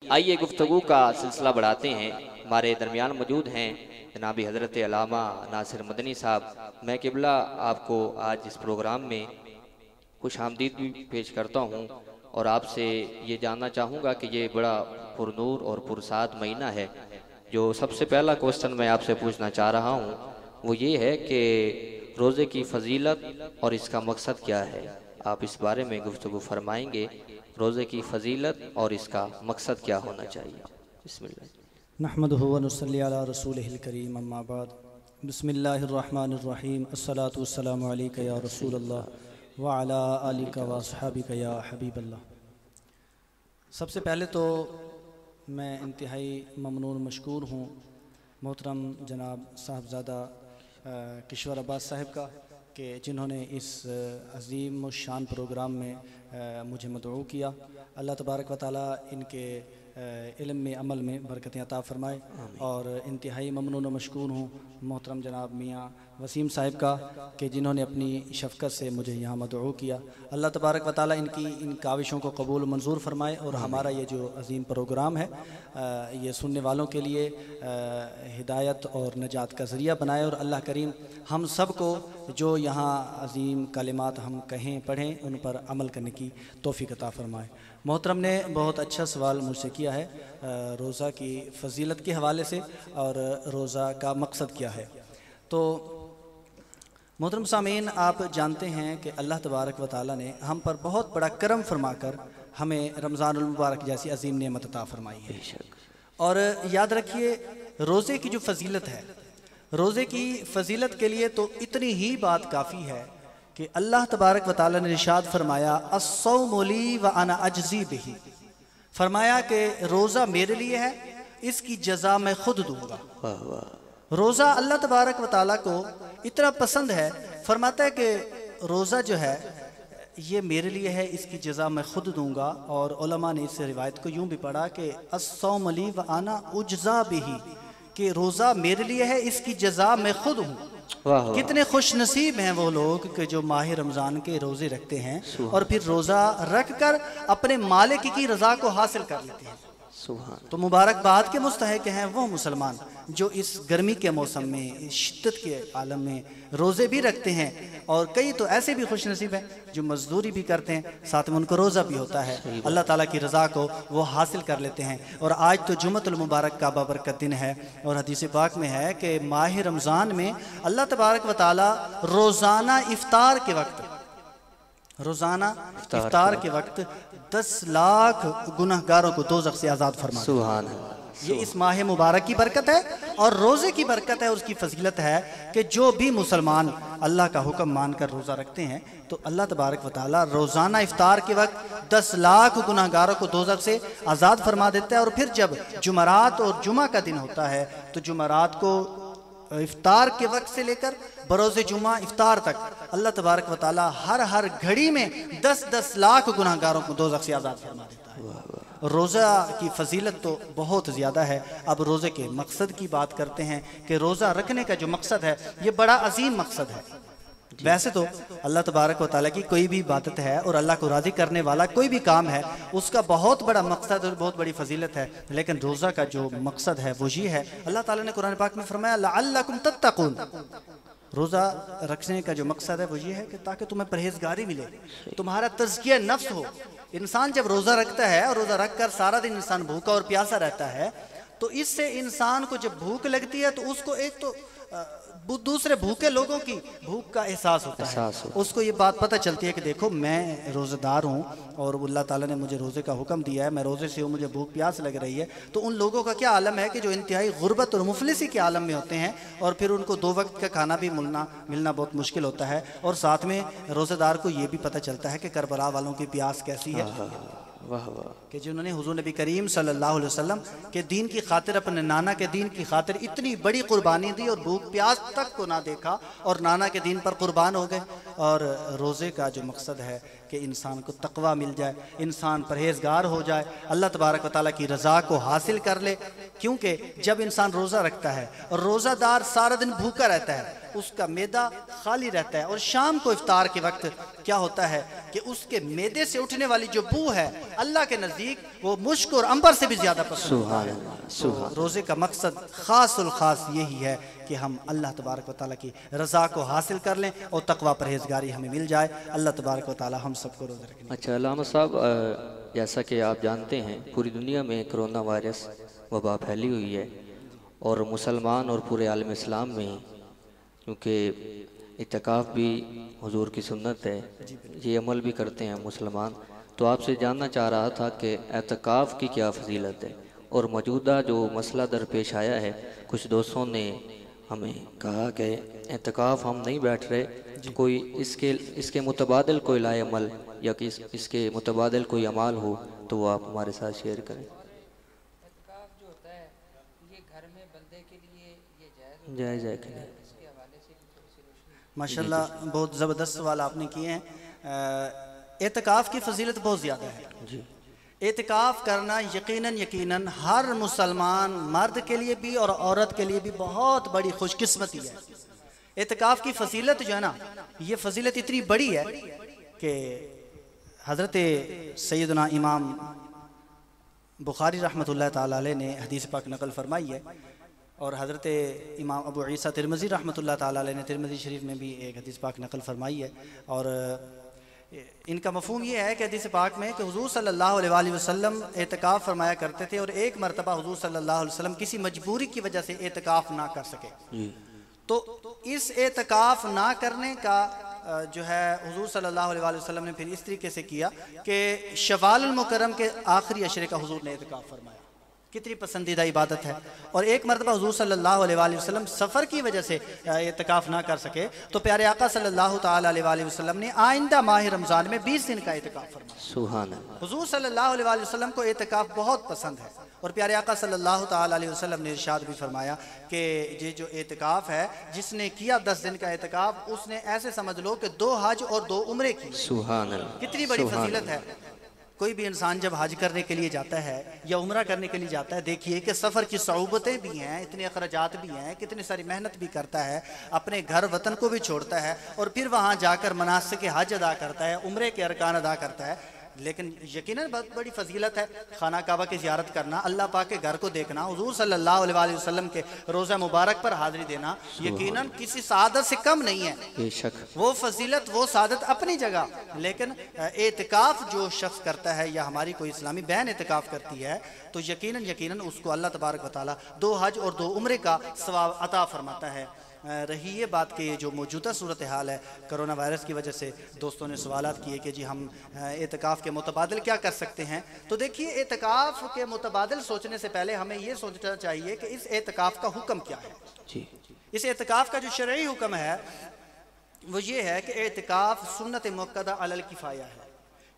आइए गुफ्तगू का सिलसिला बढ़ाते हैं। हमारे दरमियान मौजूद हैं जनाब हज़रत अल्लामा नासिर मदनी साहब। मैं किबला आपको आज इस प्रोग्राम में खुश आमदीद भी पेश करता हूँ और आपसे ये जानना चाहूँगा कि ये बड़ा पुरनूर और पुरसाद महीना है। जो सबसे पहला क्वेश्चन मैं आपसे पूछना चाह रहा हूँ वो ये है कि रोज़े की फजीलत और इसका मकसद क्या है। आप इस बारे में गुफ्तगू फरमाएंगे, रोज़े की फजीलत और इसका मकसद क्या होना चाहिए। बिस्मिल्लाह। नहमदुहु व नुसल्ली अला रसूलिहिल करीम, अम्मा बाद। बिस्मिल्लाहिर रहमानिर रहीम। अस्सलातु वस्सलामु अलैका या रसूलल्लाह व अला आलिका व अस्हाबिका या हबीबल्लाह। सबसे पहले तो मैं इंतहाई ममनून मशकूर हूँ मोहतरम जनाब साहबज़ादा किश्वर अब्बास साहब का कि जिन्होंने इस अज़ीम व शान प्रोग्राम में मुझे मदऊ किया। अल्लाह तबारक व तआला इनके इल्म में अमल में बरकतें अता फ़रमाए। और इंतहाई ममनून व मशकूर हूँ मोहतरम जनाब मियाँ वसीम साहब का कि जिन्होंने अपनी शफ़क़त से मुझे यहाँ मदऊ किया। अल्लाह तबारक व तआला इनकी इन काविशों को कबूल मंजूर फ़रमाए और हमारा ये जो अज़ीम प्रोग्राम है ये सुनने वालों के लिए हिदायत और नजात का ज़रिया बनाए। और अल्लाह करीम हम सब को जो यहाँ अज़ीम कलिमात हम कहें पढ़ें उन पर अमल करने की तौफ़ीक़ अता फ़रमाए। मोहतरम ने बहुत अच्छा सवाल मुझसे किया है रोज़ा की फ़जीलत के हवाले से और रोज़ा का मकसद क्या है। तो मोहतरम सामीन, आप जानते हैं कि अल्लाह तबारक व तआला ने हम पर बहुत बड़ा करम फरमाकर हमें रमज़ानुल मुबारक जैसी अजीम नेमत अता फरमाई है। और याद रखिए रोज़े की जो फजीलत है, रोज़े की फजीलत के लिए तो इतनी ही बात काफ़ी है कि अल्लाह तबारक व तआला ने इरशाद फरमाया अस्सौमु ली व अना अजज़ी बिही। फरमाया कि रोज़ा मेरे लिए है, इसकी जज़ा मैं खुद दूंगा। रोज़ा अल्लाह तबारक व तआला को इतना पसंद है, फरमाता है कि रोज़ा जो है ये मेरे लिए है, इसकी जज़ा मैं खुद दूंगा। और उलमा ने इस रिवायत को यूँ भी पढ़ा कि अस्सौमु ली व अना उज्ज़ा बिही, कि रोज़ा मेरे लिए है, इसकी जज़ा मैं खुद हूँ। कितने खुश नसीब हैं वो लोग कि जो माह रमज़ान के रोज़े रखते हैं और फिर रोज़ा रख कर अपने मालिक की रज़ा को हासिल कर लेते हैं। तो मुबारकबाद के मुस्तहिक हैं वो मुसलमान जो इस गर्मी के मौसम में, इस शिद्दत के आलम में रोज़े भी रखते हैं। और कई तो ऐसे भी खुश नसीब हैं जो मजदूरी भी करते हैं, साथ में उनको रोज़ा भी होता है, अल्लाह ताला की रज़ा को वो हासिल कर लेते हैं। और आज तो जुम्मतुल मुबारक का बाबरकत दिन है और हदीस पाक में है कि माह रमज़ान में अल्लाह तबारक व तआला रोज़ाना इफ्तार के वक्त, रोज़ाना इफ्तार के वक्त 10 लाख गुनहगारों को दोज़ख से आज़ाद फरमाता है। सुभान अल्लाह। ये इस माह मुबारक की बरकत है और रोज़े की बरकत है। उसकी फजीलत है कि जो भी मुसलमान अल्लाह का हुक्म मानकर रोज़ा रखते हैं तो अल्लाह तबारक व तआला रोज़ाना इफ्तार के वक्त 10 लाख गुनहगारों को दोज़ख से आज़ाद फरमा देता है। और फिर जब जुमरात और जुमा का दिन होता है तो जुमरात को इफ्तार के वक्त से लेकर बरोज़े जुमा इफ्तार तक अल्लाह तबारक व तआला हर घड़ी में 10-10 लाख गुनहगारों को दोज़ख से आज़ाद फरमा देता है। रोज़ा की फजीलत तो बहुत ज़्यादा है। अब रोज़े के मकसद की बात करते हैं कि रोज़ा रखने का जो मकसद है ये बड़ा अजीम मकसद है। वैसे तो अल्लाह तबारक व तआला की कोई भी इबादत है और अल्लाह को राज़ी करने वाला कोई भी काम है उसका बहुत बड़ा मकसद और बहुत बड़ी फजीलत है, लेकिन रोज़ा का जो मकसद है वो ये है, अल्लाह ताला ने कुरान पाक में फरमाया लअल्लकुम तत्तकून। रोज़ा रखने का जो मकसद है वो ये है कि ताकि तुम्हें परहेजगारी मिले, तुम्हारा तज़किया नफ्स हो। इंसान जब रोज़ा रखता है और रोज़ा रख कर सारा दिन इंसान भूखा और प्यासा रहता है तो इससे इंसान को जब भूख लगती है तो उसको एक तो दूसरे भूखे लोगों की भूख का एहसास होता है। उसको ये बात पता चलती है कि देखो मैं रोज़ेदार हूँ और अल्लाह ताला ने मुझे रोज़े का हुक्म दिया है, मैं रोज़े से हूँ, मुझे भूख प्यास लग रही है। तो उन लोगों का क्या आलम है कि जो इंतहाई गुर्बत और मुफलिसी के आलम में होते हैं और फिर उनको 2 वक्त का खाना भी मिलना बहुत मुश्किल होता है। और साथ में रोज़ेदार को ये भी पता चलता है कि करबला वालों की प्यास कैसी है, वाह वाह, कि जिन्होंने हुजूर नबी करीम सल्लल्लाहु अलैहि वसल्लम के दीन की खातिर, अपने नाना के दीन की खातिर इतनी बड़ी कुर्बानी दी और भूख प्यास तक को ना देखा और नाना के दीन पर कुर्बान हो गए। और रोज़े का जो मकसद है कि इंसान को तकवा मिल जाए, इंसान परहेजगार हो जाए, अल्लाह तबारक व तआला की रज़ा को हासिल कर ले। क्योंकि जब इंसान रोज़ा रखता है और रोज़ादार सारा दिन भूखा रहता है उसका मैदा खाली रहता है, और शाम को इफ्तार के वक्त क्या होता है कि उसके मैदे से उठने वाली जो बू है अल्लाह के नज़दीक वो मुश्क और अंबर से भी ज़्यादा पसंद है। तो रोज़े का मकसद ख़ासुल ख़ास यही है कि हम अल्लाह तबारक व तआला की रज़ा को हासिल कर लें और तकवा परहेज़गारी हमें मिल जाए। अल्लाह तबारक व तआला हम सबको रोज़ा रखें। अच्छा अल्लामा साहब, जैसा कि आप जानते हैं पूरी दुनिया में कोरोना वायरस वबा फैली हुई है, और मुसलमान और पूरे आलम इस्लाम में क्योंकि इत्तिकाफ़ भी हुजूर की सुन्नत है, ये अमल भी करते हैं मुसलमान, तो आपसे जानना चाह रहा था कि इत्तिकाफ़ की क्या फजीलत है। और मौजूदा जो मसला दरपेश आया है, कुछ दोस्तों ने हमें कहा कि इत्तिकाफ़ हम नहीं बैठ रहे, तो कोई इसके मुतबादिल कोई लाए अमल या कि इसके मुतबादिल कोई अमाल हो तो वो आप हमारे साथ शेयर करें। जायज़ है कि नहीं? माशाल्लाह बहुत ज़बरदस्त सवाल आपने किए हैं। एतकाफ़ की फजीलत बहुत ज़्यादा है जी। एतकाफ़ करना यकीनन हर मुसलमान मर्द के लिए भी और औरत के लिए भी बहुत बड़ी खुशकिस्मती है। एतकाफ़ की फजीलत जो है ना, ये फजीलत इतनी बड़ी है कि हज़रत सैयदना इमाम बुखारी रहमतुल्लाह ताला अलैह ने हदीस पाक नकल फरमाई है, और हज़रत इमाम अबू ईसा तिरमिज़ी रहमतुल्लाह ताला अलैह ने तिरमिज़ी शरीफ में भी एक हदीस पाक नकल फरमाई है। और इनका मफ़हूम ये है कि हदीस पाक में कि हुज़ूर सल्लल्लाहु अलैहि वसल्लम एतकाफ़ फरमाया करते थे, और एक मरतबा हुज़ूर सल्लल्लाहु अलैहि वसल्लम किसी मजबूरी की वजह से एतकाफ़ ना कर सके, तो इस एतकाफ़ ना करने का जो है हुज़ूर सल्लल्लाहु अलैहि वसल्लम ने फिर इस तरीके से किया कि शवाल मुकर्रम के आखिरी अशरे का हुज़ूर ने एतकाफ़ फरमाया। कितनी पसंदीदा इबादत है। और एक मरतबा हुज़ूर सल्लल्लाहु अलैहि वसल्लम सफ़र की वजह से एतकाफ़ ना कर सके, तो प्यारे आका सल्लल्लाहु ताला अलैहि वसल्लम ने आइंदा माह रमज़ान में 20 दिन का एतकाफ़ फरमाया। सुभान अल्लाह। हुज़ूर सल्लल्लाहु अलैहि वसल्लम को एतकाफ़ बहुत पसंद है, और प्यारे आका सल्लल्लाहु ताला अलैहि वसल्लम ने इरशाद भी फरमाया कि ये जो एतकाफ़ है, जिसने किया 10 दिन का एतकाफ़, उसने ऐसे समझ लो कि 2 हज और 2 उम्रे की। सुभान अल्लाह। कितनी बड़ी फजीलत है। कोई भी इंसान जब हज करने के लिए जाता है या उम्रा करने के लिए जाता है, देखिए कि सफ़र की सऊबतें भी हैं, इतने अखराजात भी हैं, कितनी सारी मेहनत भी करता है, अपने घर वतन को भी छोड़ता है, और फिर वहाँ जाकर मनासिक हज अदा करता है, उम्रे के अरकान अदा करता है। लेकिन यकीनन बहुत बड़ी फजीलत है खाना काबा की ज़ियारत करना, अल्लाह पाक के घर को देखना, हुज़ूर सल्लल्लाहु अलैहि वसल्लम के रोज़ा मुबारक पर हाज़िरी देना, यकीनन किसी सादत से कम नहीं है। बेशक वो फजीलत, वो सादत अपनी जगह, लेकिन एतकाफ़ जो शख्स करता है या हमारी कोई इस्लामी बहन एतकाफ़ करती है, तो यकीनन उसको अल्लाह तबारक व तआला 2 हज और 2 उम्रे का सवाब अता फरमाता है। रही ये बात कि जो मौजूदा सूरत हाल है कोरोना वायरस की वजह से, दोस्तों ने सवालात किए कि जी हम एतकाफ़ के मुतबादिल क्या कर सकते हैं। तो देखिए, एतकाफ़ के मुतबादिल सोचने से पहले हमें ये सोचना चाहिए कि इस एतकाफ़ का हुक्म क्या है। जी, इस एतकाफ़ का जो शरई हुक्म है वो ये है कि एतकाफ़ सुन्नत मुक्कदा अलल किफ़ाया है।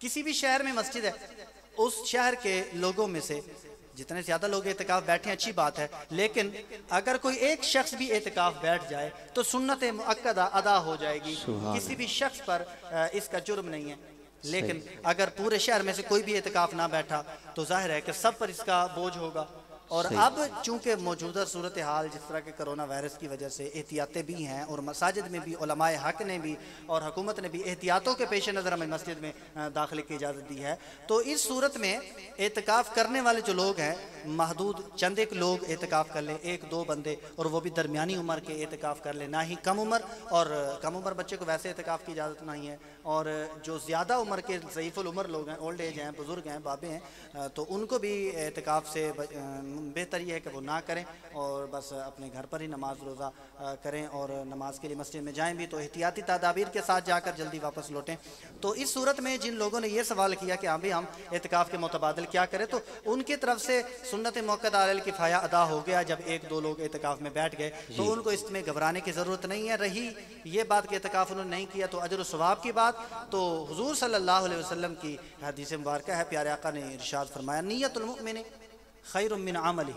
किसी भी शहर में मस्जिद है, उस शहर के लोगों में से जितने ज़्यादा लोग एतकाफ़ बैठे अच्छी बात है, लेकिन अगर कोई एक शख्स भी एतकाफ़ बैठ जाए तो सुन्नत मुअक्कदा अदा हो जाएगी, किसी भी शख्स पर इसका जुर्म नहीं है। लेकिन अगर पूरे शहर में से कोई भी एतकाफ़ ना बैठा तो जाहिर है कि सब पर इसका बोझ होगा। और अब चूंकि मौजूदा सूरत हाल जिस तरह के कोरोना वायरस की वजह से एहतियातें भी हैं, और मसाजिद में भी उलमाए हक ने भी और हुकूमत ने भी एहतियातों के पेश नज़र हमें मस्जिद में दाखिले की इजाज़त दी है, तो इस सूरत में एतकाफ़ करने वाले जो लोग हैं, महदूद चंद एक लोग एतकाफ़ कर लें, 1-2 बंदे, और वो भी दरमियानी उम्र के एतकाफ़ कर लें, ना ही कम उम्र, और कम उम्र बच्चे को वैसे एतकाफ़ की इजाज़त नहीं है। और जो ज़्यादा उम्र के ज़ईफ़ुल उम्र लोग हैं, ओल्ड एज हैं, बुज़ुर्ग हैं, बाबे हैं, तो उनको भी एतकाफ़ से बेहतर यह है कि वो ना करें और बस अपने घर पर ही नमाज रोज़ा करें, और नमाज के लिए मस्जिद में जाएं भी तो एहतियाती तदाबीर के साथ जाकर जल्दी वापस लौटें। तो इस सूरत में जिन लोगों ने ये सवाल किया कि अभी हम एतकाफ़ के मुतबादिल क्या करें, तो उनकी तरफ से सुन्नत मुअक्कदा अलल किफ़ाया अदा हो गया। जब 1-2 लोग एतकाफ़ में बैठ गए तो उनको इसमें घबराने की ज़रूरत नहीं है। रही ये बात कि एतकाफ़ उन्होंने नहीं किया तो अजर व सवाब की बात, तो हुज़ूर सल्लल्लाहु अलैहि वसल्लम की हदीस मुबारक है, प्यारे आका ने इरशाद फरमाया, नियतुल मुमिन खैरुम मिन अमली,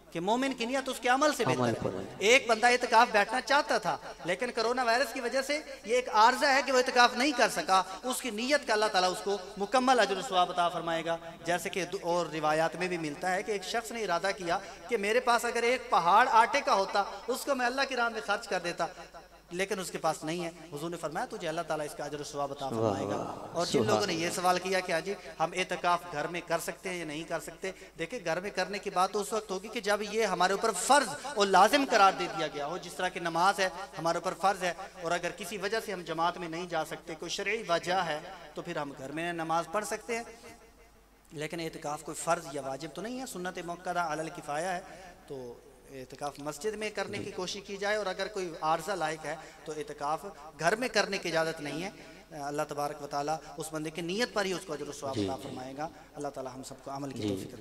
कि मोमिन की नियत उसके अमल से बेहतर है। एक बंदा एतकाफ़ बैठना चाहता था, लेकिन कोरोना वायरस की वजह से ये एक आर्जा है कि वो एतकाफ़ नहीं कर सका, उसकी नियत का अल्लाह ताला उसको मुकम्मल अजर सवाब अता फरमाएगा। जैसे कि और रिवायात में भी मिलता है कि एक शख्स ने इरादा किया कि मेरे पास अगर एक पहाड़ आटे का होता, उसको मैं अल्लाह की राह में खर्च कर देता, लेकिन उसके पास नहीं है। हुजूर ने फरमाया तुझे अल्लाह ताला इसका अजर सवाब अता फरमाएगा। और जिन लोगों ने ये सवाल किया कि हाजी हम एतकाफ घर में कर सकते हैं या नहीं कर सकते, देखिए घर में करने की बात तो उस वक्त होगी कि जब ये हमारे ऊपर फ़र्ज और लाजिम करार दे दिया गया हो। जिस तरह की नमाज है हमारे ऊपर फ़र्ज है, और अगर किसी वजह से हम जमात में नहीं जा सकते, कोई शरई वजह है, तो फिर हम घर में नमाज पढ़ सकते हैं। लेकिन एतकाफ़ कोई फ़र्ज़ या वाजिब तो नहीं है, सुन्नत मुक्कदा अलल किफ़ाया है। तो एतकाफ़ मस्जिद में करने की कोशिश की जाए, और अगर कोई आर्ज़ा लायक है तो एतकाफ़ घर में करने की इजाज़त नहीं है। अल्लाह तबारक व तआला उस बंदे की नीयत पर ही उसको अजर व सवाब अता फरमाएगा। अल्लाह ताला हम सबको अमल की तौफीक